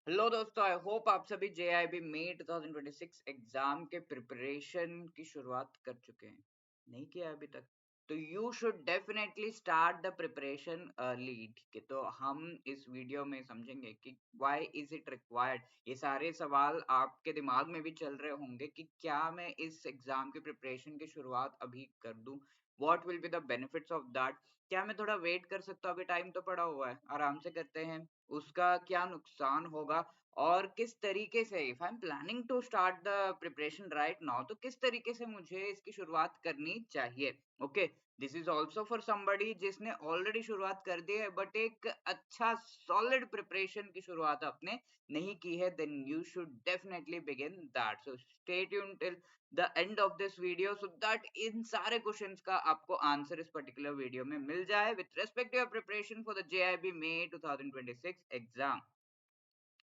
Hello दोस्तों, I hope आप सभी JIB मई 2026 एग्जाम के प्रिपरेशन की शुरुआत कर चुके हैं। नहीं किया अभी तक तो you should definitely start the preparation early. ठीक है, तो हम इस वीडियो में समझेंगे कि व्हाई इज इट रिक्वायर्ड। ये सारे सवाल आपके दिमाग में भी चल रहे होंगे कि क्या मैं इस एग्जाम की प्रिपरेशन की शुरुआत अभी कर दूं, what will be the benefits of that. क्या मैं थोड़ा वेट कर सकता हूँ, अभी टाइम तो पड़ा हुआ है, आराम से करते हैं। उसका क्या नुकसान होगा और किस तरीके से, if I am planning to start the preparation right now, तो किस तरीके से मुझे इसकी शुरुआत करनी चाहिए। Okay, this is also for somebody जिसने ऑलरेडी शुरुआत कर दी है बट एक अच्छा सॉलिड प्रिपरेशन की शुरुआत आपने नहीं की है, then you should definitely begin that. So stay tuned till the end of this video so that इन सारे क्वेश्चंस का आपको आंसर इस पर्टिकुलर वीडियो में मिल जाए with respect to your preparation for the JIB May 2026 exam.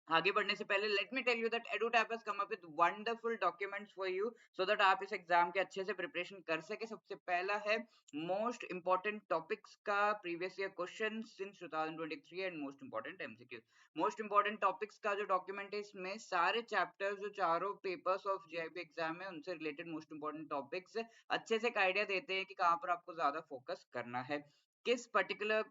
आगे बढ़ने से पहले let me tell you that EduTap has come up with wonderful documents for you so that आप इस एग्जाम के अच्छे से प्रिपरेशन कर सके। सबसे पहला है मोस्ट इंपॉर्टेंट टॉपिक्स का previous year question since 2023 and most important MCQ। Most important topics का जो डॉक्यूमेंट है, इसमें सारे चैप्टर्स जो चारों पेपर्स ऑफ JIB एग्जाम है उनसे रिलेटेड मोस्ट इंपॉर्टेंट टॉपिक्स अच्छे से एक आइडिया देते हैं कि कहाँ पर आपको ज्यादा फोकस करना है, किस पर्टिकुलर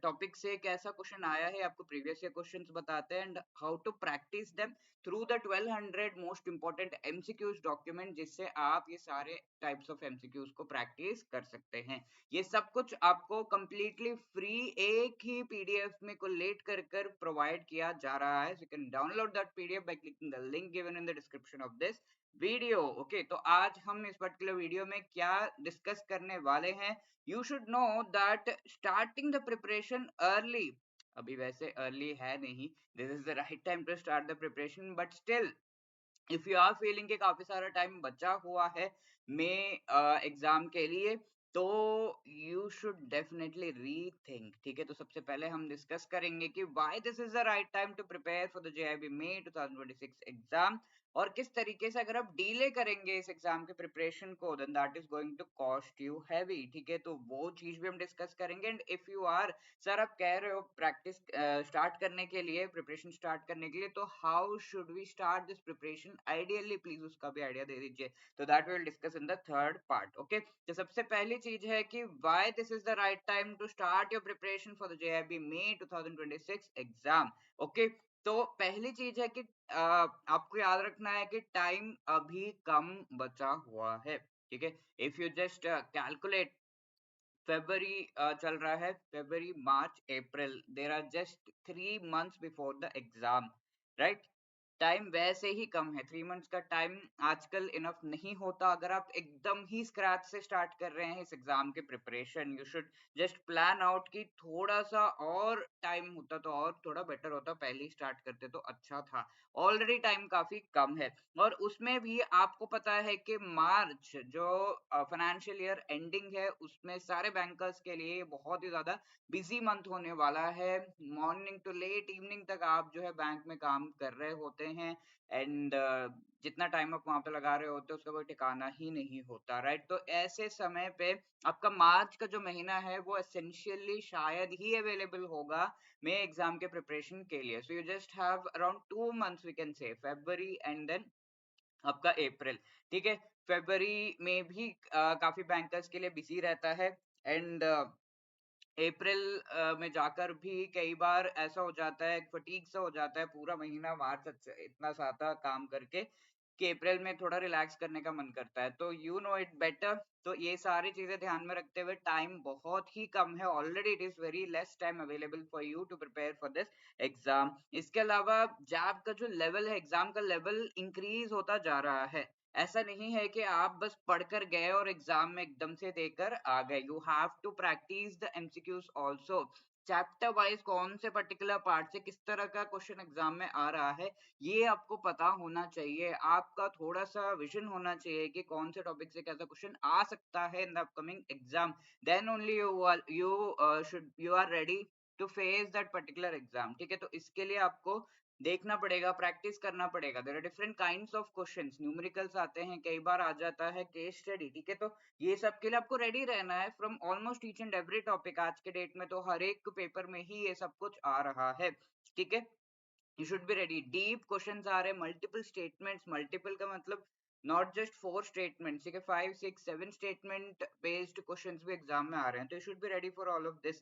टॉपिक से कैसा क्वेश्चन आया है, आपको प्रीवियस ईयर क्वेश्चंस बताते हैं and how to practise them through the 1200 most important MCQs document, जिससे आप ये सारे टाइप्स ऑफ MCQs को प्रैक्टिस कर सकते हैं। ये सब कुछ आपको कंप्लीटली फ्री एक ही PDF में कोलेट कर प्रोवाइड किया जा रहा है। You can download that PDF by clicking the link given in the description of this video. Okay, तो आज हम इस पर्टिकुलर वीडियो में क्या डिस्कस करने वाले हैं। You should know that starting the preparation early, अभी वैसे early है नहीं, this is the right time to start the preparation, but still if you are feeling कि काफी सारा टाइम बचा हुआ है मई एग्जाम के लिए, तो यू शुड डेफिनेटली रीथिंक। ठीक है, तो सबसे पहले हम डिस्कस करेंगे कि why this is the right time to prepare for the JIB May 2026 exam, और किस तरीके से अगर आप डीले करेंगे इस एग्जाम के प्रिपरेशन को then that is going to cost you heavy. ठीक है, तो वो चीज भी हम डिस्कस करेंगे। And if you are, sir आप कह रहे हो प्रैक्टिस स्टार्ट करने के लिए, प्रिपरेशन स्टार्ट करने के लिए, तो how should we start this preparation ideally, please उसका भी आइडिया दे दीजिए। तो that will discuss in the third part. Okay, तो सबसे पहली चीज है कि why this is the right time to start your preparation for the JIB May 2026 exam. Okay, तो पहली चीज है कि आपको याद रखना है कि टाइम अभी कम बचा हुआ है। ठीक है, if you just calculate, February चल रहा है, February, March, April, there are just 3 months before the exam, right? Time वैसे ही कम है, 3 मंथ्स का टाइम आजकल इनफ नहीं होता। अगर आप एकदम ही स्क्रैच से स्टार्ट कर रहे हैं इस एग्जाम के preparation, you should just plan out कि थोड़ा सा और टाइम होता तो और थोड़ा बेटर होता, पहले ही स्टार्ट करते तो अच्छा था। ऑलरेडी टाइम काफी कम है, और उसमें भी आपको पता है कि मार्च जो फाइनेंशियल ईयर एंडिंग है, उसमें सारे बैंकर्स के लिए बहुत ही ज्यादा बिजी मंथ होने वाला है। मॉर्निंग टू लेट इवनिंग तक आप जो है बैंक में काम कर रहे होते हैं, एंड जितना टाइम आप वहां पे लगा रहे होते हैं उसका कोई ठिकाना ही नहीं होता, राइट? तो ऐसे समय पे आपका मार्च का जो महीना है वो एसेंशियली शायद ही अवेलेबल होगा में एग्जाम के प्रिपरेशन के लिए। So you just have around 2 months, we can say February and then आपका अप्रैल। ठीक है, फरवरी में भी काफी बैंकर्स के लिए बिजी रहता है, एंड अप्रैल में जाकर भी कई बार ऐसा हो जाता है, फटीग सा हो जाता है पूरा महीना मार्च इतना ज्यादा काम करके कि अप्रैल में थोड़ा रिलैक्स करने का मन करता है। तो यू नो इट बेटर। तो ये सारी चीजें ध्यान में रखते हुए, टाइम बहुत ही कम है, already it is very less time available for you to prepare for this exam. इसके अलावा जैब का जो लेवल है, एग्जाम का लेवल इंक्रीज होता जा रहा है। ऐसा नहीं है कि आप बस पढ़कर गए और एग्जाम में एकदम से देकर आ गए। You have to practise the MCQs also. Chapter wise कौन से पर्टिकुलर पार्ट से किस तरह का क्वेश्चन एग्जाम में आ रहा है, ये आपको पता होना चाहिए। आपका थोड़ा सा विजन होना चाहिए कि कौन से टॉपिक से कैसा क्वेश्चन आ सकता है in the upcoming exam. Then only you are ready to face that particular exam. ठीक है, तो इसके लिए आपको देखना पड़ेगा, प्रैक्टिस करना पड़ेगा। There are different kinds of questions, numericals आते हैं, कई बार आ जाता है केस स्टडी। ठीक है, तो ये सब के लिए आपको रेडी रहना है from almost each and every topic. आज के डेट में तो हर एक पेपर में ही ये सब कुछ आ रहा है। ठीक है, You should be ready. Deep questions आ रहे, multiple statements, multiple का मतलब not just 4 statements, ठीक है, 5 6 7 statement based questions भी एग्जाम में आ रहे हैं, तो you should be ready for all of this.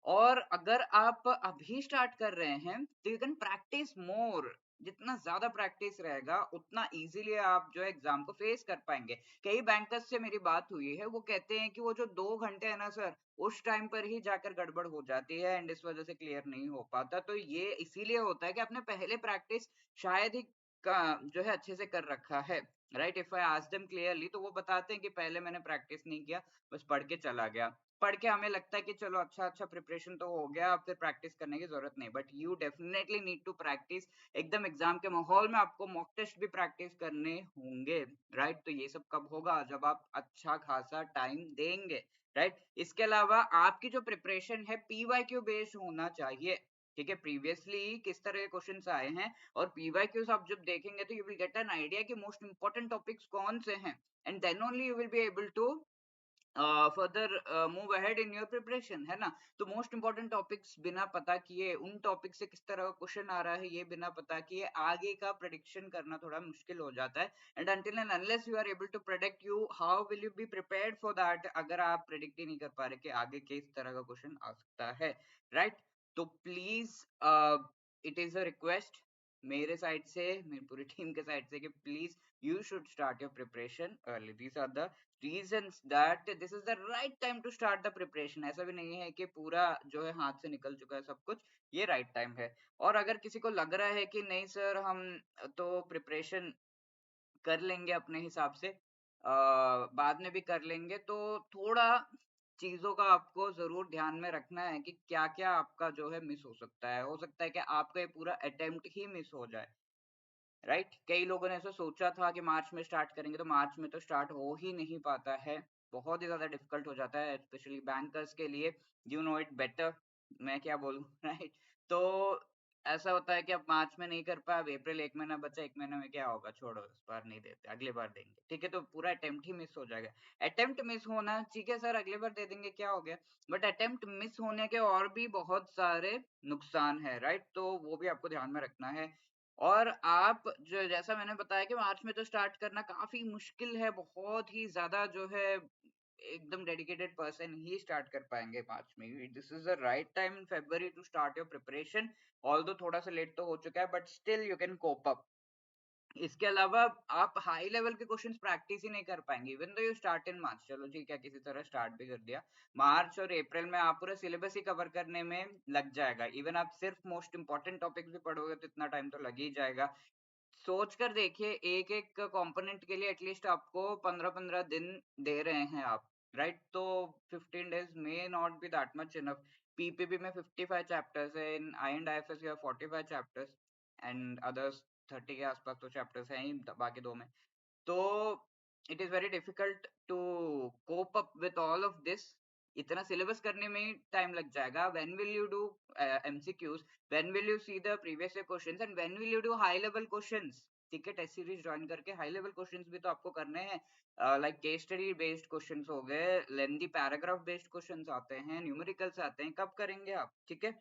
और अगर आप अभी स्टार्ट कर रहे हैं तो यू कैन प्रैक्टिस मोर. जितना ज्यादा प्रैक्टिस रहेगा उतना इजीली आप जो एग्जाम को फेस कर पाएंगे. कई बैंकर्स से मेरी बात हुई है, वो कहते हैं कि वो जो 2 घंटे है ना सर, उस टाइम पर ही जाकर गड़बड़ हो जाती है एंड इस वजह से क्लियर नहीं हो पाता. तो ये इसीलिए होता है कि आपने पहले प्रैक्टिस शायद ही का जो है अच्छे से कर रखा है. Right, if I ask them clearly तो वो बताते हैं कि पहले मैंने प्रैक्टिस नहीं किया, बस पढ़ के चला गया. पढ़ के हमें लगता है कि चलो अच्छा अच्छा प्रिपरेशन तो हो गया, अब फिर प्रैक्टिस करने की जरूरत नहीं. But you definitely need to practise. एकदम एग्जाम के माहौल में आपको मॉक टेस्ट भी प्रैक्टिस करने होंगे. राइट, तो ये सब कब होगा? जब आप अच्छा खासा टाइम देंगे. राइट, इसके अलावा आपकी जो प्रिपरेशन है पीवाईक्यू बेस्ड होना चाहिए. ठीक है, प्रीवियसली किस तरह के क्वेश्चंस आए हैं और पीवाईक्यूज आप जब देखेंगे तो you will get an idea कि मोस्ट इंपॉर्टेंट टॉपिक्स कौन से हैं, and then only you will be able to further move ahead in your preparation, है ना. तो मोस्ट इंपॉर्टेंट टॉपिक्स बिना पता किए, उन टॉपिक से किस तरह का क्वेश्चन आ रहा है ये बिना पता किए आगे का प्रेडिक्शन करना थोड़ा मुश्किल हो जाता है. And until and unless you are able to predict, you how will you be prepared for that, अगर आप प्रेडिक्ट ही नहीं कर पा रहे कि आगे किस तरह का क्वेश्चन आ सकता है. राइट, तो please it is a request मेरे साइड से, मेरी पूरी टीम के साइड से, कि please you should start your preparation early. These are the reasons that this is the right time to start the preparation. ऐसा भी नहीं है कि पूरा जो है हाथ से निकल चुका है सब कुछ, ये right time है. और अगर किसी को लग रहा है कि नहीं सर हम तो प्रिपरेशन कर लेंगे अपने हिसाब से, बाद में भी कर लेंगे, तो थोड़ा चीजों का आपको जरूर ध्यान में रखना है कि क्या क्या आपका जो है मिस हो सकता है. हो सकता है कि आपका ये पूरा अटेम्प्ट ही मिस हो जाए. राइट, कई लोगों ने ऐसा सोचा था कि मार्च में स्टार्ट करेंगे, तो मार्च में तो स्टार्ट हो ही नहीं पाता है. बहुत ही ज्यादा डिफिकल्ट हो जाता है स्पेशली बैंकर्स के लिए. यू नो इट बेटर, मैं क्या बोलूं. राइट, तो ऐसा होता है कि अब मार्च में नहीं कर पाया, अब अप्रैल 1 महीना बचा, 1 महीने में क्या होगा, छोड़ो इस बार नहीं देते, अगले बार देंगे. ठीक है, तो पूरा अटेम्प्ट ही मिस हो जाएगा. अटेम्प्ट मिस होना ठीक है सर, अगले बार दे देंगे, क्या हो गया. बट अटेम्प्ट मिस होने के और भी बहुत सारे नुकसान है. राइट, तो वो भी आपको ध्यान में रखना है. और आप जो, जैसा मैंने बताया कि मार्च में तो स्टार्ट करना काफी मुश्किल है, बहुत ही ज्यादा जो है एकदम डेडिकेटेड पर्सन ही स्टार्ट कर पाएंगे मार्च में. This is the right time in February to start your preparation. Although थोड़ा सा लेट तो हो चुका है, but still you can cope up. इसके अलावा आप हाई लेवल के क्वेश्चंस प्रैक्टिस ही नहीं कर पाएंगे even though you start in मार्च. चलो ठीक है, किसी तरह स्टार्ट भी कर दिया. मार्च और अप्रैल में आप पूरा सिलेबस ही कवर करने में लग जाएगा. इवन आप सिर्फ मोस्ट इंपॉर्टेंट टॉपिक्स भी पढ़ोगे तो इतना टाइम तो लग ही जाएगा. सोच कर देखिए, एक एक कंपोनेंट के लिए एटलीस्ट आपको 15-15 दिन दे रहे हैं आप. राइट, तो 15 days may not be that much enough. PPB में 55 चैप्टर्स है, in I and IFS you 45 chapters, and others 30 के आसपास तो चैप्टर्स हैं ही बाकी दो में. तो it is very difficult to cope up with all of this. इतना सिलेबस करने में ही टाइम लग जाएगा. When will you do MCQs, when will you see the previous year questions, and when will you do high level questions. ठीक है, test series join करके high level questions भी तो आपको करने हैं. Like case study based questions हो गए, लेंथी पैराग्राफ बेस्ड क्वेश्चंस आते हैं, न्यूमेरिकल्स आते हैं, कब करेंगे आप. ठीक है,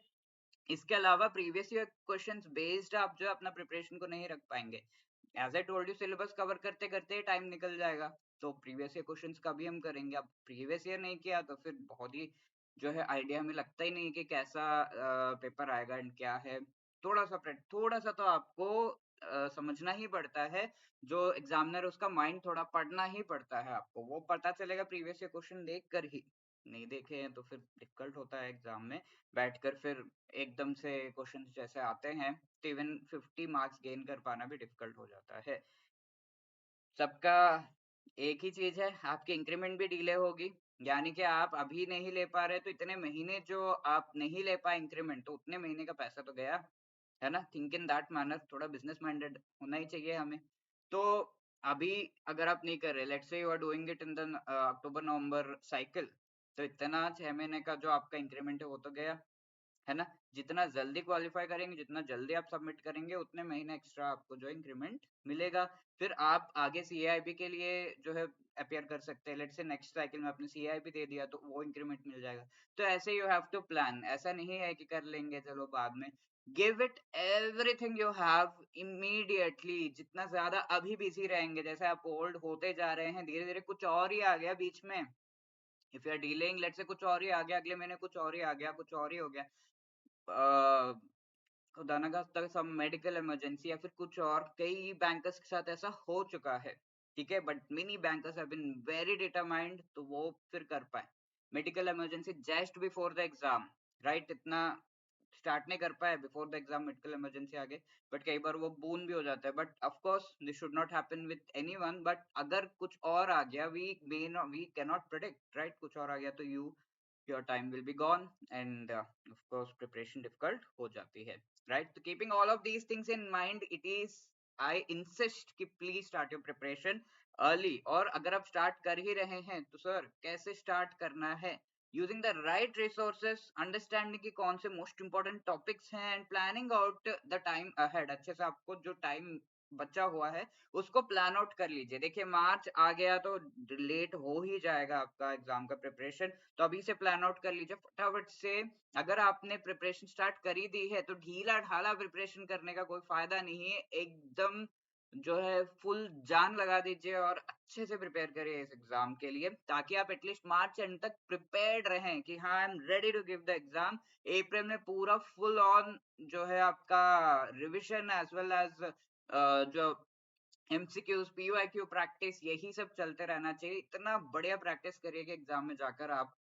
इसके अलावा प्रीवियस ईयर क्वेश्चंस बेस्ड आप जो अपना प्रिपरेशन को नहीं रख पाएंगे. As I told you, syllabus cover करते करते टाइम निकल जाएगा, तो प्रीवियस ईयर क्वेश्चंस का भी हम करेंगे. अब प्रीवियस ईयर नहीं किया तो फिर बहुत ही जो है आइडिया हमें लगता ही नहीं कि कैसा पेपर आएगा एंड क्या है. थोड़ा सा तो आपको समझना ही पड़ता है. जो एग्जामिनर उसका माइंड थोड़ा पढ़ना ही पड़ता है आपको, वो पता चलेगा प्रीवियस ईयर क्वेश्चन देख कर ही. नहीं देखे हैं तो फिर डिफिकल्ट होता है एग्जाम में बैठकर, फिर एकदम से क्वेश्चन जैसे आते हैं तो इवन 50 मार्क्स गेन कर पाना भी डिफिकल्ट हो जाता है. सबका एक ही चीज है, आपकी इंक्रीमेंट भी डिले होगी. यानी कि आप अभी नहीं ले पा रहे तो इतने महीने जो आप नहीं ले पाए इंक्रीमेंट, तो उतने महीने का पैसा तो गया, है ना. थिंक इन दैट मैनर, थोड़ा बिजनेस माइंडेड होना ही चाहिए हमें. तो अभी अगर आप नहीं कर रहे, let's say you are doing it in the October November cycle, तो इतना 6 महीने का जो आपका इंक्रीमेंट है वो तो गया, है ना. जितना जल्दी क्वालिफाई करेंगे, जितना जल्दी आप सबमिट करेंगे, उतने महीने एक्स्ट्रा आपको जो इंक्रीमेंट मिलेगा. फिर आप आगे सीआईबी के लिए जो है अपियर कर सकते हैं. लेट्स से नेक्स्ट साइकिल में आपने सीआईबी दे दिया तो वो इंक्रीमेंट मिल जाएगा. तो ऐसे यू हैव टू प्लान. ऐसा नहीं है कि कर लेंगे चलो बाद में. Give it everything you have immediately. जितना ज्यादा अभी बिजी रहेंगे, जैसे आप ओल्ड होते जा रहे हैं, धीरे धीरे कुछ और ही आ गया बीच में, if you are dealing let's say कुछ और ही आ गया, अगले महीने कुछ और ही आ गया, कुछ और ही हो गया, खुदा ना खास्ता सब मेडिकल इमरजेंसी या फिर कुछ और, कई बैंकर्स के साथ ऐसा हो चुका है, ठीक है, but many bankers have been very determined, तो वो फिर कर पाए। Medical emergency just before the exam, right, इतना स्टार्ट नहीं कर पाए before the exam, medical emergency आ गई, बट कई बार वो बून भी हो जाता है, but of course this should not happen with anyone, but अगर कुछ और आ गया, we can not predict, right, कुछ और आ गया तो your time will be gone, and of course preparation difficult हो जाती है, right? So keeping all of these things in mind, it is, I insist कि please start your preparation early, और अगर आप start कर ही रहे हैं तो sir कैसे start करना है, using the right resources, understanding कि कौन से most important topics हैं, and planning out the time ahead, अच्छे से आपको जो time बचा हुआ है उसको प्लान आउट कर लीजिए। देखिए मार्च आ गया तो लेट हो ही जाएगा आपका एग्जाम का प्रिपरेशन, तो अभी से प्लान आउट कर लीजिए फटाफट से। अगर आपने प्रिपरेशन स्टार्ट कर ही दी है तो ढीला ढाला प्रिपरेशन करने का कोई फायदा नहीं है, एकदम जो है फुल जान लगा दीजिए और अच्छे से प्रिपेयर करिए इस एग्जाम के लिए, ताकि आप एटलीस्ट मार्च एंड तक प्रिपेयर्ड रहें कि हाँ I am ready to give the exam. April में पूरा फुल ऑन जो है आपका रिविजन एज वेल एज जो एमसीक्यूज पीयूआईक्यू प्रैक्टिस, यही सब चलते रहना चाहिए। इतना बढ़िया प्रैक्टिस करिए कि एग्जाम में जाकर आप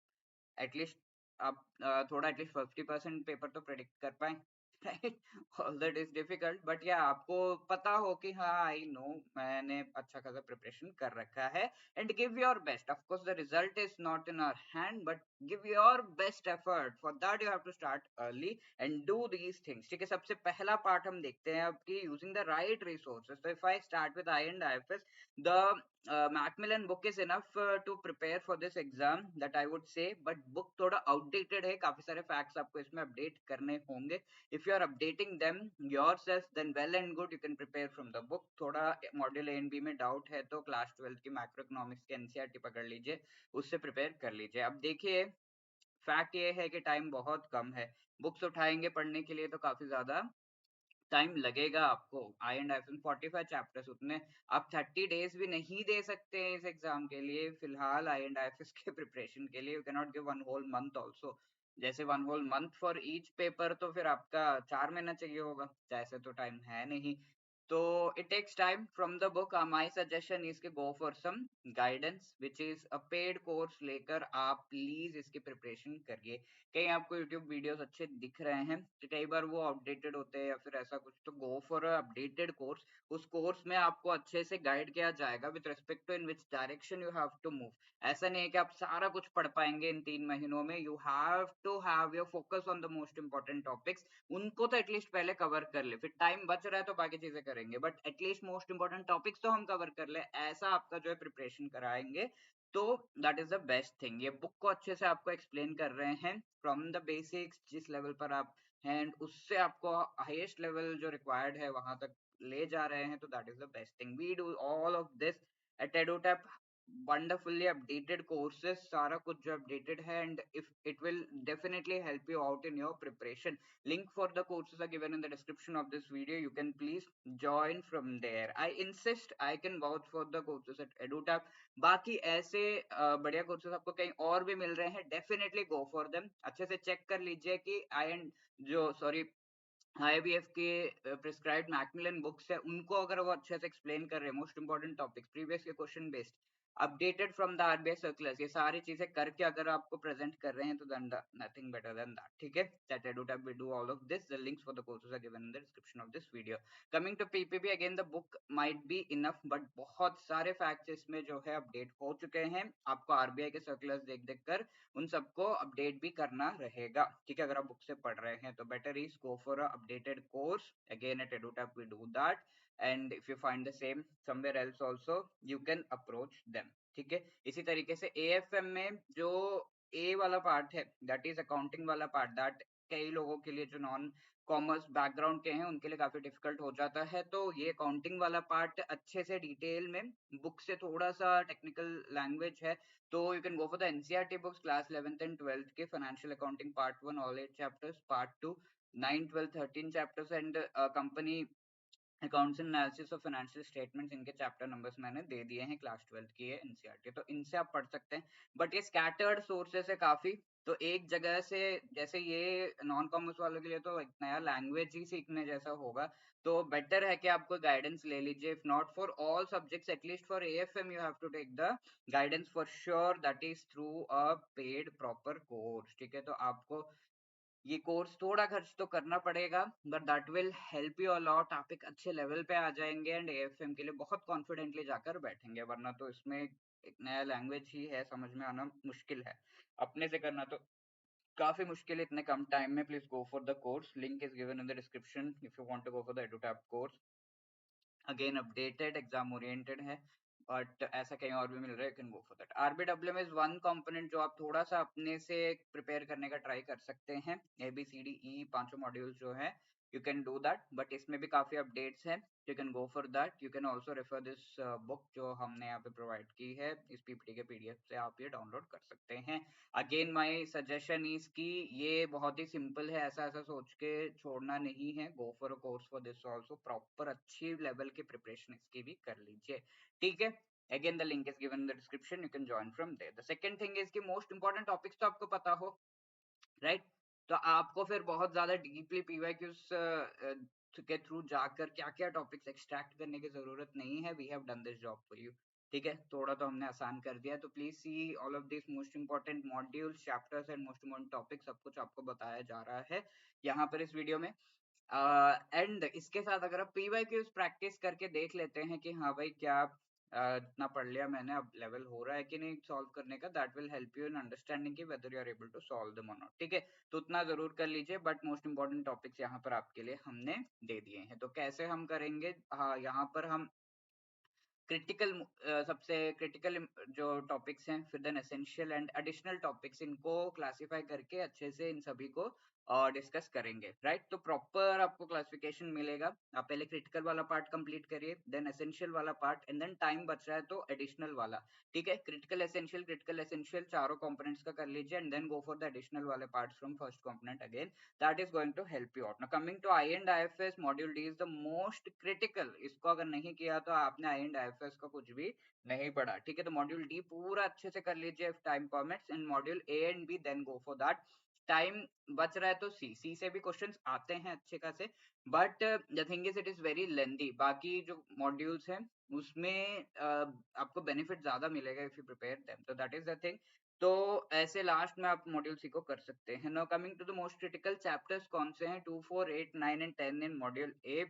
एटलीस्ट आप थोड़ा एटलीस्ट 50% पेपर तो प्रेडिक्ट कर पाए, right? All that is difficult, but या आपको पता हो कि हाँ आई नो मैंने अच्छा खासा प्रिपरेशन कर रखा है, and give your best. Of course the result is not in our hand, but give your best effort, for that you have to start early and do these things, ठीक है? सबसे पहला पार्ट हम देखते हैं आपकी यूजिंग द राइट रिसोर्सेज। तो if I start with I and IFS, द Macmillan book is enough to prepare for this exam, that I would say, but book थोड़ा outdated है, काफी सारे facts आपको इसमें update करने होंगे। If you are updating them yourself, then well and good, you can prepare from the book। थोड़ा module A and B में डाउट है तो क्लास 12 की मैक्रो इकोनॉमिक्स के एनसीईआरटी पकड़ लीजिए, उससे प्रिपेयर कर लीजिए। अब देखिए फैक्ट ये है कि टाइम बहुत कम है, बुक्स उठाएंगे पढ़ने के लिए तो काफी ज्यादा टाइम लगेगा आपको। आई एंड एफ 45 चैप्टर्स, उतने आप 30 डेज भी नहीं दे सकते हैं इस एग्जाम के लिए फिलहाल आई एंड एफ के प्रिपरेशन के लिए। You can not give one whole month also, जैसे one whole month for each paper, तो फिर आपका 4 महीना चाहिए होगा, जैसे तो टाइम है नहीं। तो it takes time from the book। My suggestion is कि go for some guidance which is a paid course लेकर आप प्लीज इसकी प्रिपरेशन करिए। कहीं आपको YouTube वीडियोस अच्छे दिख रहे हैं तो कई बार वो आउटडेटेड होते हैं या फिर ऐसा कुछ, तो go for a updated course. उस कोर्स में आपको अच्छे से गाइड किया जाएगा with respect to in which direction you have to move. ऐसा नहीं है कि आप सारा कुछ पढ़ पाएंगे इन 3 महीनों में, you have to have your focus on the most important topics, उनको तो एटलीस्ट पहले कवर कर ले, फिर टाइम बच रहा है तो बाकी चीजें करेंगे, but at least most important topics तो हम कवर कर ले, ऐसा आपका जो है प्रिपरेशन कराएंगे। तो that is the best thing. ये बुक को अच्छे से आपको एक्सप्लेन कर रहे हैं फ्रॉम द बेसिक्स, जिस लेवल पर आप हैं उससे आपको हाईएस्ट लेवल जो रिक्वायर्ड है वहां तक ले जा रहे हैं, तो that is the best thing. We do all of this at EduTap, wonderfully updated courses, सारा कुछ जो updated है, and if it will definitely help you out in your preparation। Link for the courses are given in the description of this video, you can please join from there। I insist, I can vouch for the courses at EduTap। बाकी ऐसे बढ़िया courses आपको कहीं और भी मिल रहे हैं, definitely go for them. अच्छे से चेक कर लीजिए कि आई एंड जो सॉरी आईबीएफ के प्रिस्क्राइब्ड मैकमिलन बुक्स है, उनको अगर वो अच्छे से एक्सप्लेन कर रहे हैं मोस्ट इंपॉर्टेंट टॉपिक्स, प्रीवियस के question based, updated from the RBI circulars, ये सारी चीजें करके अगर आपको प्रेजेंट कर रहे हैं तो then nothing better than that, ठीक है? That EduTap will do all of this। The links for the courses are given in the description of this video। Coming to PPP, again the book might be enough, but बहुत सारे facts इसमें जो है update हो चुके हैं, आपको RBI के सर्कुलर्स देख देख कर उन सबको अपडेट भी करना रहेगा, ठीक है? अगर आप बुक से पढ़ रहे हैं तो better is go for a updated course. Again at EduTap we do that, and if you find the same somewhere else also, you can approach them, ठीक है? इसी तरीके से एएफएम में जो ए वाला पार्ट है, दैट इज अकाउंटिंग वाला पार्ट, दैट कई लोगों के लिए जो नॉन कॉमर्स बैकग्राउंड के हैं उनके लिए काफी डिफिकल्ट हो जाता है, तो ये अकाउंटिंग वाला पार्ट अच्छे से डिटेल में बुक से थोड़ा सा टेक्निकल लैंग्वेज है, तो you can go for the NCERT books class 11th and 12th के financial accounting part 1 all 8 chapters, part 2 9, 12, 13 chapters and company accounts and analysis of financial statements, इनके चैप्टर नंबर्स मैंने दे दिए हैं, क्लास 12 की है NCERT, तो इनसे आप पढ़ सकते हैं। बट ये स्कैटर्ड सोर्सेस है काफी, तो एक जगह से, जैसे ये नॉन कॉमर्स वालों के लिए तो एक नया लैंग्वेज ही सीखने जैसा होगा, तो बेटर है कि आपको गाइडेंस ले लीजिए। If not for all subjects, at least for AFM you have to take the guidance for sure, that is through a paid proper course. ठीक है, तो आपको ये कोर्स थोड़ा खर्च तो करना पड़ेगा, but that will help you a lot. आप एक अच्छे लेवल पे आ जाएंगे एंड एएफएम के लिए बहुत कॉन्फिडेंटली जाकर बैठेंगे, वरना तो इसमें एक नया लैंग्वेज ही है, समझ में आना मुश्किल है। अपने से करना तो काफी मुश्किल है इतने कम टाइम में। Please go for the course, link is given in the description if you want to go for the EduTap course. Again updated, exam oriented है, बट ऐसा कहीं और भी मिल रहा है, you can go for that. RBWM is one component जो आप थोड़ा सा अपने से प्रिपेयर करने का ट्राई कर सकते हैं। A B C D E पांचों मॉड्यूल्स जो है, you can do that, but इसमें भी काफी अपडेट्स हैं, you can go for that. You can also refer this book जो हमने यहाँ पे प्रोवाइड की है, इस पीपीटी के पीडीएफ से आप ये डाउनलोड कर सकते हैं। अगेन माय सजेशन इज कि ये बहुत ही सिंपल है, ऐसा ऐसा सोच के छोड़ना नहीं है। Go for a course for this also, proper अच्छी लेवल की प्रिपरेशन इसकी भी कर लीजिए। ठीक है, again the link is given in the description, you can join from there. The second thing is कि मोस्ट इंपॉर्टेंट टॉपिक्स तो आपको पता हो, राइट? तो आपको फिर बहुत ज्यादा डीपली पीवाईक्यूज के थ्रू जाकर क्या क्या टॉपिक्स एक्सट्रैक्ट करने की जरूरत नहीं है। We have done this job for you. ठीक है, थोड़ा तो हमने आसान कर दिया है, तो please see all of this most important modules, chapters and most important topic, सब कुछ आपको बताया जा रहा है यहाँ पर इस वीडियो में। एंड इसके साथ अगर आप पीवाईक्यूज प्रैक्टिस करके देख लेते हैं कि हाँ भाई क्या इतना पढ़ लिया मैंने, अब लेवल हो रहा है कि नहीं सॉल्व करने का, that will help you in understanding कि whether you are able to solve them और नॉट। ठीक है, तो उतना जरूर कर लीजिए, बट मोस्ट इंपॉर्टेंट टॉपिक्स यहाँ पर आपके लिए हमने दे दिए हैं। तो कैसे हम करेंगे, हाँ यहाँ पर हम क्रिटिकल, सबसे क्रिटिकल जो टॉपिक्स हैं, फिर then essential and additional topics, इनको क्लासिफाई करके अच्छे से इन सभी को डिस्कस करेंगे, राइट? तो प्रॉपर आपको क्लासिफिकेशन मिलेगा। आप पहले क्रिटिकल वाला पार्ट कंप्लीट करिए, देन एसेंशियल वाला पार्ट, एंड देन टाइम बच रहा है तो एडिशनल वाला। ठीक है, क्रिटिकल एसेंशियल चारों कंपोनेंट्स का कर लीजिए, and then go for the additional वाले parts from first component again. That is going to help you out. Now coming to I and IFS, module D is the most critical. इसको अगर नहीं किया तो आपने आई एंड आईएफएस का कुछ भी नहीं पढ़ा। ठीक है, तो मॉड्यूल डी पूरा अच्छे से कर लीजिए if time permits, in module A and B then go for that. Time बच रहा है तो सी से भी क्वेश्चंस आते हैं अच्छे खासे, but the thing is it is very lengthy. बाकी जो मॉड्यूल्स हैं उसमें आपको बेनिफिट ज्यादा मिलेगा इफ यू प्रिपेयर देम, तो दैट इज द थिंग। तो ऐसे लास्ट में आप मॉड्यूल सी को कर सकते हैं। Now coming to the most critical chapters कौन से हैं, 2, 4, 8, 9 and 10 in module A.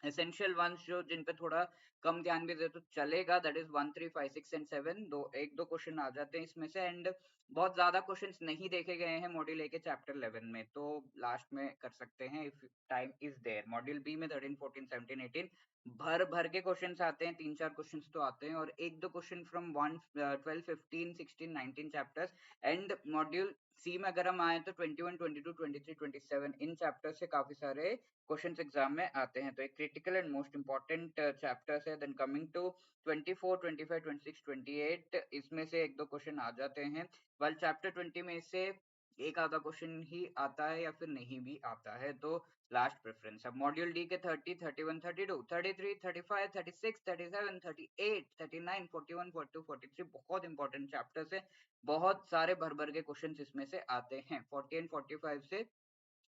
Essential ones जो जिन पे थोड़ा कम ध्यान भी दे तो चलेगा, दैट इज 1, 3, 5, 6 एंड 7। एक दो क्वेश्चन आ जाते हैं इसमें से, एंड बहुत ज्यादा क्वेश्चंस नहीं देखे गए हैं मॉड्यूल ए के चैप्टर 11 में, तो लास्ट में कर सकते हैं if time is there. Module B में 13, 14, 17, 18 भर भर के क्वेश्चंस आते हैं, 3-4 क्वेश्चंस तो आते हैं, और एक दो question from 1, 12, 15, 16, 19 chapters. And module C में अगर हम आए तो 21, 22, 23, 27 इन चैप्टर से काफी सारे क्वेश्चंस एग्जाम में आते हैं, तो एक critical and most important chapters है। देन कमिंग टू 24, 25, 26, 28, इसमें से एक दो क्वेश्चन आ जाते हैं, वाल चैप्टर 20 में से एक आधा क्वेश्चन ही आता है या फिर नहीं भी आता है, तो लास्ट प्रेफरेंस। अब मॉड्यूल डी के 30, 31, 32, 33, 35, 36, 37, 38, 39, 41, 42, 43 बहुत इंपॉर्टेंट चैप्टर्स है। बहुत सारे भर भर के क्वेश्चन इसमें से आते हैं। 40 एंड 45 से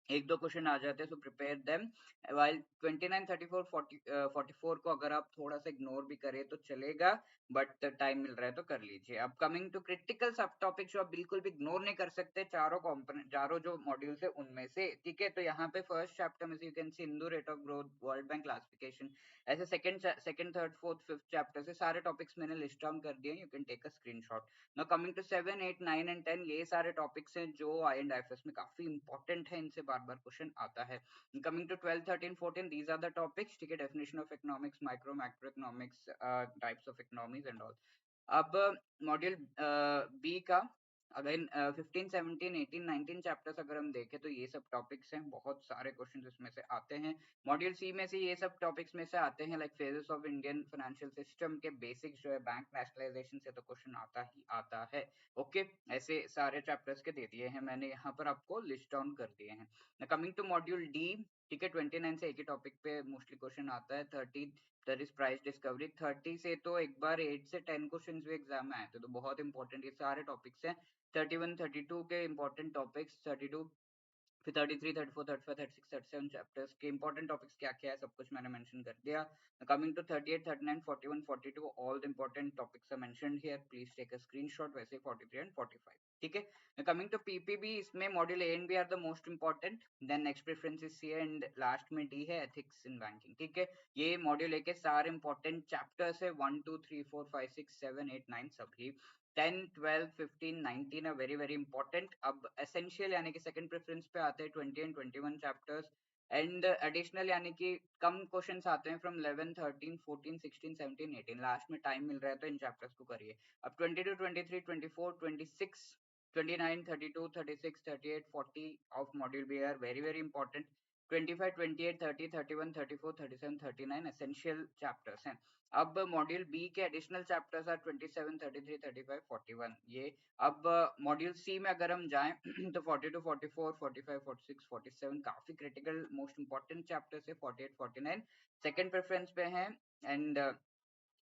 एक दो क्वेश्चन आ जाते हैं, सो प्रिपेयर देम। वाइल 29, 34, 40, 44 को अगर आप थोड़ा सा इग्नोर भी करें तो चलेगा, बट टाइम मिल रहा है तो कर लीजिए। अब कमिंग टू क्रिटिकल सब टॉपिक जो आप बिल्कुल भी इग्नोर नहीं कर सकते, चारों कंपोनेंट, चारों जो मॉड्यूल्स है उनमें से। ठीक है, तो यहाँ पे फर्स्ट चैप्टर में you can see Hindu rate of growth, world bank classification, ऐसे second, third, fourth, fifth chapter से सारे टॉपिक्स मैंने लिस्ट डाउन कर दिए, you can take a screenshot. Now coming to 7, 8, 9 and 10, ये सारे टॉपिक्स हैं जो आई एंड आईएफएस में काफी इंपॉर्टेंट है, इनसे बार बार क्वेश्चन आता है। Coming to 12, 13, 14, these are the topics. ठीक है, definition of economics, micro macro economics, types of economies and all. अब मॉड्यूल बी का अगेन 15 17 18 19 चैप्टर्स अगर हम देखें तो ये सब टॉपिक्स हैं, बहुत सारे क्वेश्चन इसमें से आते हैं। मॉड्यूल सी में से ये सब टॉपिक्स में से आते हैं, like phases of Indian financial system के बेसिक्स जो है बैंक नेशनलाइजेशन से तो क्वेश्चन आता ही आता है। ओके, ऐसे सारे चैप्टर्स के दे दिए हैं मैंने यहाँ पर आपको लिस्ट डाउन कर दिए हैं। कमिंग टू मॉड्यूल डी, ठीक है, 29 से एक ही टॉपिक पे मोस्टली क्वेश्चन आता है। 30 दैट इज प्राइस डिस्कवरी। 30 से तो एक बार 8 से 10 क्वेश्चन भी एग्जाम में आए थे, तो बहुत इंपॉर्टेंट ये सारे टॉपिक्स हैं। 31 32 के इंपॉर्टेंट टॉपिक्स, 32 फिर 33 34 35 36 37 चैप्टर्स के इंपॉर्टेंट टॉपिक्स क्या क्या है सब कुछ मैंने मेंशन कर दिया। Coming to 38 39 41 42 all the important topics are mentioned here, please take a screenshot. वैसे 43 एंड 45, ठीक है। कमिंग टू पीपीबी, इसमें module A and B are the most important, then next preference is C and last में D है ethics in banking, ठीक है। ये module A के सारे इंपॉर्टेंट चैप्टर्स है, 1 2 3 4 5 6 7 8 9 सभी। 10 12 15 19 are very very important। अब एसेंशियल यानी कि सेकंड प्रेफरेंस पे आते हैं 20 एंड 21 चैप्टर्स, एंड एडिशनल यानी कि कम क्वेश्चंस आते हैं फ्रॉम 11 13 14 16 17 18। लास्ट में टाइम मिल रहा है तो इन चैप्टर्स को करिए। अब 22 23 24 26 29 32 36 38 40 of module B are very very important. 25 28 30 31 34 37 39 essential chapters हैं। अब मॉड्यूल बी के एडिशनल चैप्टर्स आर 27 33 35 41 ये। अब मॉड्यूल सी में अगर हम जाएं तो 42 44 45 46 47 काफी क्रिटिकल मोस्ट इंपॉर्टेंट चैप्टर्स है। 48 49 सेकंड प्रेफरेंस पे हैं, एंड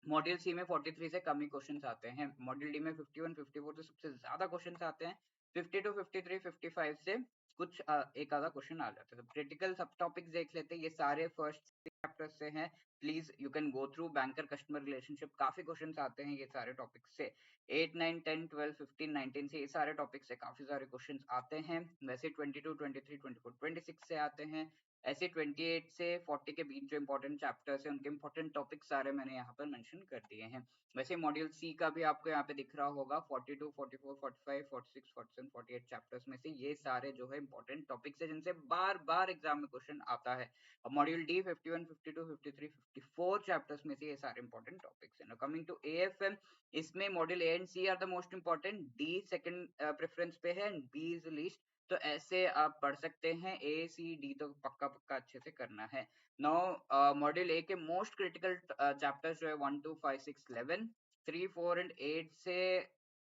मॉड्यूल सी में 43 से कम ही क्वेश्चंस आते हैं। मॉड्यूल डी में 51 54 से सबसे ज्यादा क्वेश्चंस आते हैं। 52 53 55 से कुछ एक आधा क्वेश्चन आ जाता है। क्रिटिकल सब टॉपिक्स देख लेते हैं, ये सारे फर्स्ट चैप्टर से हैं, please you can go through. Banker customer relationship काफी क्वेश्चंस आते हैं ये सारे टॉपिक्स से। 8 9 10 12 15 19 से ये सारे टॉपिक्स से काफी सारे क्वेश्चंस आते हैं। वैसे 22 23 24 26 से आते हैं। ऐसे 28 से 40 के बीच जो इंपॉर्टेंट चैप्टर्स हैं उनके इंपॉर्टेंट टॉपिक सारे मैंने यहाँ पर मेंशन कर दिए हैं। वैसे मॉड्यूल सी का भी आपको यहाँ पे दिख रहा होगा 42 44 45 46 47 48 चैप्टर्स में से ये सारे जो है इंपॉर्टेंट टॉपिक्स है जिनसे बार बार एग्जाम में क्वेश्चन आता है। अब मॉड्यूल डी 51 52 53 54 चैप्टर्स में से ये सारे इंपॉर्टेंट टॉपिक्स हैं। कमिंग टू एएफएम, इसमें module A and C are the most important, D second preference पे है एंड बी इज लीस्ट। तो ऐसे आप पढ़ सकते हैं, ए सी डी तो पक्का पक्का अच्छे से करना है। नाउ मॉड्यूल ए के मोस्ट क्रिटिकल चैप्टर्स जो है 1 2 5 6 11, 3 4 एंड 8 से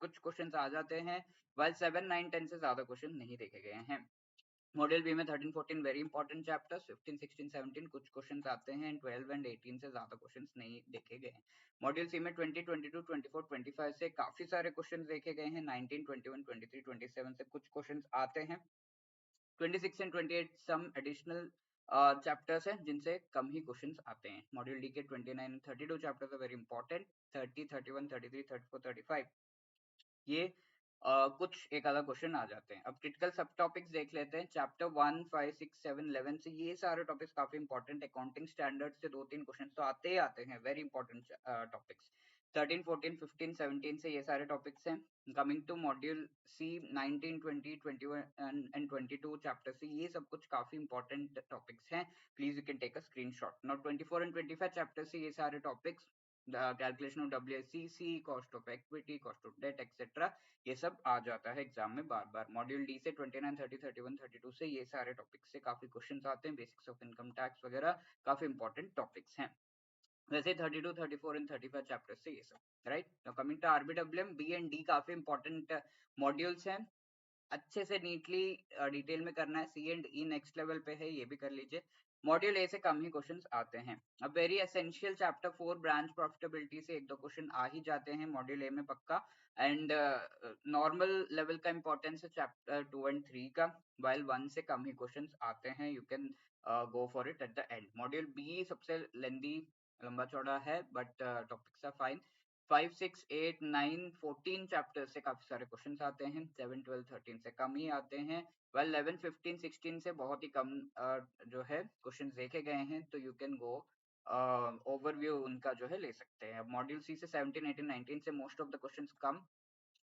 कुछ क्वेश्चंस आ जाते हैं, while 7 9 10 से ज्यादा क्वेश्चन नहीं देखे गए हैं। मॉड्यूल बी में 13 14 वेरी इंपॉर्टेंट चैप्टर्स, 15 16 17 कुछ क्वेश्चंस आते हैं, 12 एंड 18 से ज्यादा क्वेश्चंस नहीं देखे गए हैं। मॉड्यूल सी में 20 22 24 25 से काफी सारे क्वेश्चंस देखे गए हैं। 19 21 23 27 से कुछ क्वेश्चंस आते हैं। 26 एंड 28 सम एडिशनल चैप्टर्स हैं जिनसे कम ही क्वेश्चंस आते हैं। मॉड्यूल डी के 29 and 32 chapters are very important. 30 31 33 34 35 ये कुछ एक आधा क्वेश्चन आ जाते हैं। अब क्रिटिकल सब टॉपिक्स देख लेते हैं। चैप्टर 1 5 6 7 11 से ये सारे टॉपिक्स काफी इंपॉर्टेंट। अकाउंटिंग स्टैंडर्ड से 2-3 क्वेश्चन तो आते ही आते हैं, वेरी इंपॉर्टेंट टॉपिक्स। 13 14 15 17 से ये सारे टॉपिक्स हैं। Coming to module C 19 20 21 and 22 chapter से ये सब कुछ काफी इंपॉर्टेंट टॉपिक्स हैं, please you can take a screenshot. Now 24 and 25 chapter से ये सारे topics, calculation of WACC, cost of equity, cost of debt etcetera, ये सब आ जाता है एग्जाम में बार बार। मॉड्यूल डी से 29 30 31 32 से ये सारे टॉपिक्स से काफी क्वेश्चंस आते हैं। बेसिक्स ऑफ इनकम टैक्स वगैरह काफी इंपॉर्टेंट टॉपिक्स हैं। वैसे 32 34 एंड 35 चैप्टर से ये सब, right. Now coming to RBWM, B and D काफी इंपॉर्टेंट मॉड्यूल्स हैं, अच्छे से नीटली डिटेल में करना है। C and E next level पे है, ये भी कर लीजिए। मॉड्यूल ए से कम ही क्वेश्चंस आते हैं। अब very essential chapter 4 branch profitability से एक दो क्वेश्चन आ ही जाते हैं मॉड्यूल ए में पक्का, एंड नॉर्मल लेवल का इंपॉर्टेंस है चैप्टर 2 एंड 3 का, वाइल 1 से कम ही क्वेश्चंस आते हैं। You can go for it at the end. Module B सबसे लेंदी, लंबा चौड़ा है, but topics are fine. 5 6 8 9 14 chapter से काफी सारे क्वेश्चंस आते हैं। 7 12 13 से कम ही आते हैं, वेल 11 15 16 से बहुत ही कम जो है क्वेश्चंस देखे गए हैं, तो यू कैन गो ओवरव्यू उनका जो है ले सकते हैं। मॉड्यूल सी से 17 18 19 से मोस्ट ऑफ द क्वेश्चंस कम,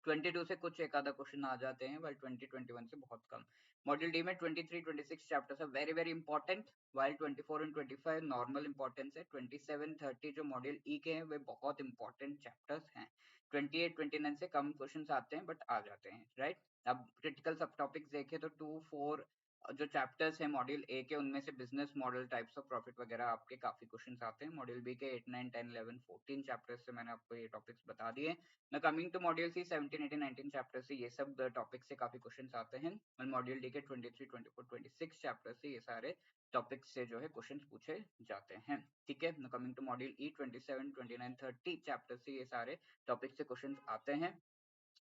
22 से कुछ एक आधा क्वेश्चन आ जाते हैं, while 2021 से बहुत कम। मॉड्यूल डी में 23 26 चैप्टर्स है, very very important, while 24 and 25 normal importance है। 27 30 जो मॉड्यूल ई के हैं वे बहुत इंपॉर्टेंट चैप्टर्स हैं। 28 29 से कम क्वेश्चंस आते हैं बट आ जाते हैं, राइट। अब क्रिटिकल सब टॉपिक्स देखें तो 2 4 जो चैप्टर्स हैं मॉड्यूल ए के, उनमें से business model, types of profit वगैरह आपके काफी क्वेश्चंस आते हैं। मॉड्यूल बी के 8 9 10 11 14 चैप्टर्स से मैंने आपको ये टॉपिक्स बता दिए। Now coming to module C 17 18 19 chapter से ये सब टॉपिक से काफी क्वेश्चंस आते हैं, और मॉड्यूल डी के 23 24 26 चैप्टर से ये सारे टॉपिक्स से जो है क्वेश्चंस पूछे जाते हैं, ठीक है। Now coming to module E 27 29 30 chapter से ये सारे टॉपिक से क्वेश्चंस आते हैं।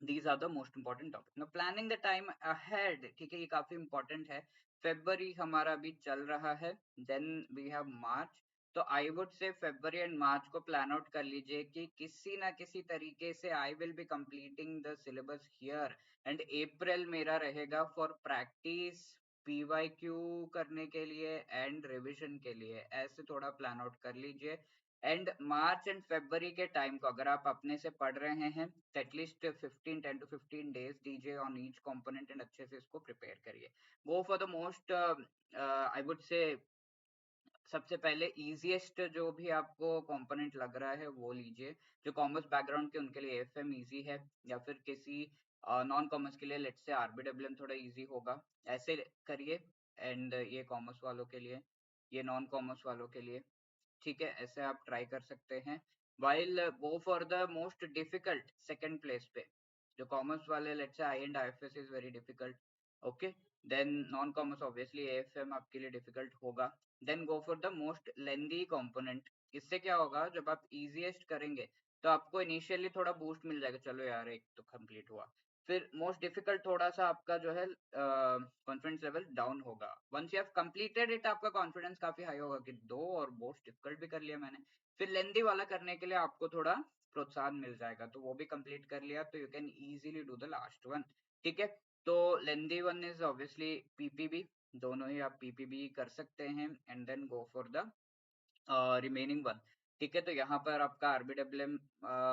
These are the most important topics. Now planning the time ahead, ठीक है, ये काफी important है। February हमारा अभी चल रहा है, then we have March, तो I would say February and March को plan out कर लीजिए कि किसी ना किसी तरीके से I will be completing the syllabus here, and April मेरा रहेगा for practice, PYQ करने के लिए and revision के लिए, ऐसे थोड़ा plan out कर लीजिए। एंड मार्च एंड फरवरी के टाइम को अगर आप अपने से पढ़ रहे हैं तो एटलीस्ट 15 10 to 15 डेज दीजिए ऑन ईच कंपोनेंट, एंड अच्छे से इसको प्रिपेयर करिए। गो for the most I would say सबसे पहले इजीएस्ट जो भी आपको कंपोनेंट लग रहा है वो लीजिए। जो कॉमर्स बैकग्राउंड के उनके लिए एफएम इजी है, या फिर किसी नॉन कॉमर्स के लिए लेट्स से आरबीडब्ल्यूएम थोड़ा इजी होगा, ऐसे करिए। एंड ये कॉमर्स वालों के लिए, ये नॉन कॉमर्स वालों के लिए, ठीक है, ऐसे आप ट्राई कर सकते हैं। While go for the most difficult second place पे, जो कॉमर्स वाले let's say I and IFS is very difficult, okay. Then non commerce obviously AFM आपके लिए डिफिकल्ट होगा। Then go for the most lengthy component. इससे क्या होगा, जब आप इजीएस्ट करेंगे तो आपको इनिशियली थोड़ा बूस्ट मिल जाएगा, चलो यार एक तो कंप्लीट हुआ। फिर मोस्ट डिफिकल्ट थोड़ा सा आपका जो है कॉन्फिडेंस लेवल डाउन होगा। Once you have completed it आपका कॉन्फिडेंस काफी हाई होगा कि दो और मोस्ट डिफिकल्ट भी कर लिया मैंने। फिर लेंदी वाला करने के लिए आपको थोड़ा प्रोत्साहन मिल जाएगा, तो वो भी कंप्लीट कर लिया तो you can easily do the last one, ठीक है। तो lengthy one is obviously PPB, दोनों ही आप पीपीबी कर सकते हैं, and then go for the remaining one, ठीक है। तो यहाँ पर आपका आरबीडब्ल्यूएम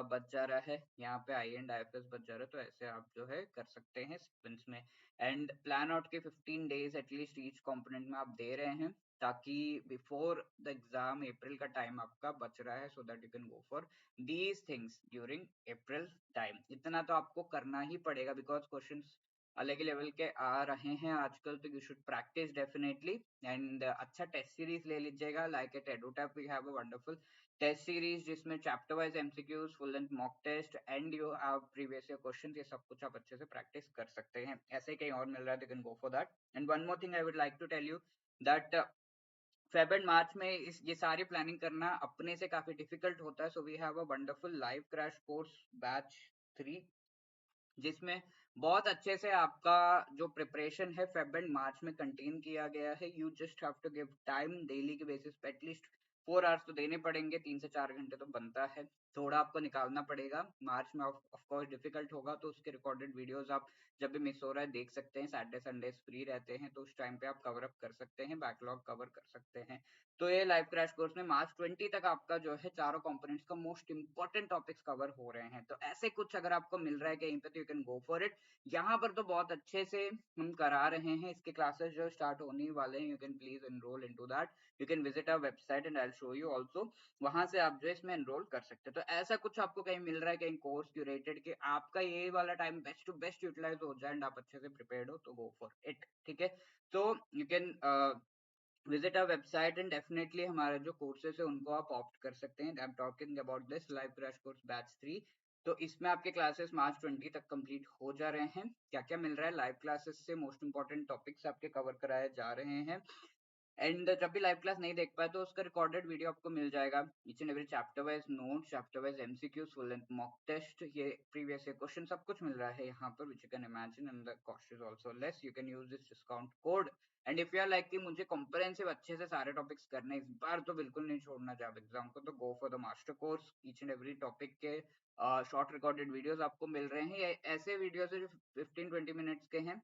बच जा रहा है, यहाँ पे आई एंड आईएफएस बच जा रहा है, तो ऐसे आप जो है कर सकते हैं सीक्वेंस में। एंड प्लान आउट के 15 डेज एटलीस्ट ईच कंपोनेंट में आप दे रहे हैं, ताकि बिफोर द एग्जाम अप्रैल का टाइम आपका बच रहा है, so that you can go for these things during April time. इतना तो आपको करना ही पड़ेगा, बिकॉज क्वेश्चंस अलग ही लेवल के आ रहे हैं आजकल, तो you should practice definitely. And अच्छा टेस्ट सीरीज ले लीजिएगा, like at EduTap we have a wonderful test series जिसमें chapter wise MCQs, full length mock test, and you have previous year questions, ये सब कुछ आप अच्छे से प्रैक्टिस कर सकते हैं। ऐसे कहीं और मिल रहा है तो you can go for that. And one more thing I would like to tell you that Feb and March में ये सारी प्लानिंग करना अपने से काफी डिफिकल्ट होता है, so we have a wonderful live crash course batch 3, जिसमें बहुत अच्छे से आपका जो प्रिपरेशन है फेब एंड मार्च में कंटेन किया गया है। You just have to give time, daily के बेसिस पे एटलीस्ट 4 आवर्स तो देने पड़ेंगे, 3 से 4 घंटे तो बनता है, थोड़ा आपको निकालना पड़ेगा। मार्च में ऑफ कोर्स डिफिकल्ट होगा, तो उसके रिकॉर्डेड वीडियोस आप जब भी मिस हो रहा है देख सकते हैं। सैटरडे संडेज फ्री रहते हैं, तो उस टाइम पे आप कवर अप कर सकते हैं, बैकलॉग कवर कर सकते हैं। तो ये लाइव क्रैश कोर्स में मार्च 20 तक आपका जो है चारों कंपोनेंट्स का मोस्ट इंपॉर्टेंट टॉपिक्स कवर हो रहे हैं। तो ऐसे कुछ अगर आपको मिल रहा है कहीं पे तो you can go for it. यहाँ पर तो बहुत अच्छे से हम करा रहे हैं, इसके क्लासेस जो स्टार्ट होने वाले हैं, you can please enroll into that. You can visit our website and I will show you also, वहां से आप जो है इसमें एनरोल कर सकते हैं। तो ऐसा कुछ आपको कहीं मिल रहा है, कहीं कोर्स क्यूरेटेड के आपका ये वाला time best to best utilize हो जाए एंड आप अच्छे से प्रिपेयर्ड हो, तो गो फॉर इट, ठीक है। तो you can visit our website and definitely हमारे जो कोर्सेज है उनको आप ऑप्ट कर सकते हैं। I am talking about this live crash course batch 3। तो इसमें आपके क्लासेस मार्च 20 तक कंप्लीट हो जा रहे हैं। क्या क्या मिल रहा है लाइव क्लासेस से, मोस्ट इंपॉर्टेंट टॉपिक्स आपके कवर कराए जा रहे हैं। एंड जब भी लाइव क्लास नहीं देख पाए तो उसका रिकॉर्डेड वीडियो आपको मिल जाएगा, each and every chapter wise note, chapter wise MCQs, full length mock test, ये प्रीवियस ईयर क्वेश्चन सब कुछ मिल रहा है यहाँ पर, which you can imagine, and the cost is also less. You can use this discount code. And if you are like कि मुझे कॉम्प्रिहेंसिव अच्छे से सारे टॉपिक्स करने इस बार तो बिल्कुल नहीं छोड़ना जब एग्जाम को, तो go for the master course. Each and every topic के शॉर्ट रिकॉर्डेड वीडियोस आपको मिल रहे हैं। ये ऐसे वीडियोस है जो 15-20 मिनट्स के हैं,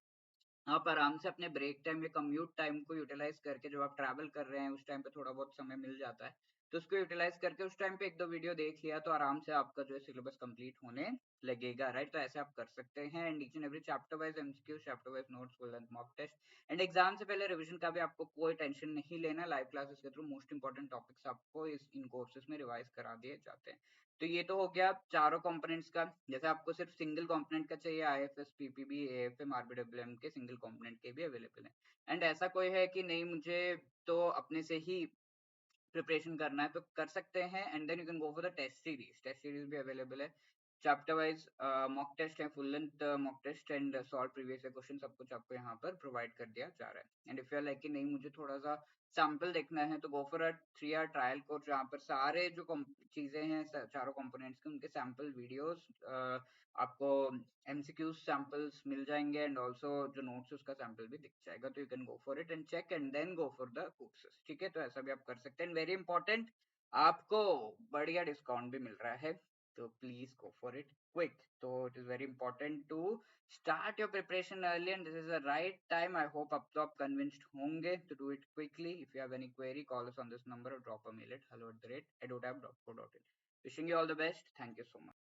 आप आराम से अपने ब्रेक टाइम या कम्यूट टाइम को यूटिलाइज करके, जब आप ट्रैवल कर रहे हैं उस टाइम पे थोड़ा बहुत समय मिल जाता है, तो उसको यूटिलाइज करके उस टाइम पे एक दो वीडियो देख लिया तो आराम से आपका जो है सिलेबस कंप्लीट होने लगेगा, राइट? तो ऐसे आप कर सकते हैं। And each and every chapter wise MCQ, chapter wise notes, full length mock test, and exam से पहले रिवीजन का भी आपको कोई टेंशन नहीं लेना। लाइव क्लासेस के थ्रू मोस्ट इंपॉर्टेंट टॉपिक्स आपको इन कोर्सेज में रिवाइज करा दिए जाते हैं। तो ये तो हो गया चारों कंपोनेंट्स का। जैसे आपको सिर्फ सिंगल कंपोनेंट का चाहिए, आईएफएस, पीपीबी, एएफएम, आरबीडब्ल्यूएम के सिंगल कंपोनेंट के भी अवेलेबल है। एंड ऐसा कोई है कि नहीं मुझे तो अपने से ही प्रिपरेशन करना है तो कर सकते हैं। And then you can go for the test series भी अवेलेबल है। चैप्टर वाइज मॉक टेस्ट है, full length mock test and solve previous question, सब कुछ आपको यहाँ पर प्रोवाइड कर दिया जा रहा है। And if you are like कि नहीं मुझे थोड़ा सा सैंपल देखना है तो go for a 3 hour trial course, जहाँ पर सारे जो चीजें हैं चारों कंपोनेंट्स के उनके सैंपल वीडियोस आपको एमसीक्यू सैंपल्स मिल जाएंगे एंड ऑल्सो जो नोट्स उसका सैंपल भी दिख जाएगा। तो you can go for it and check and then go for the courses, ठीक है? तो ऐसा भी आप कर सकते हैं। वेरी इंपॉर्टेंट, आपको बढ़िया डिस्काउंट भी मिल रहा है, तो please go for it quick. तो it is very important to start your preparation early and this is the right time. I hope अब तो आप कन्विंस्ड होंगे to do it quickly. If you have any query, call us on this number और drop a mail at hello@edotap.co.in. Wishing you all the best. Thank you so much.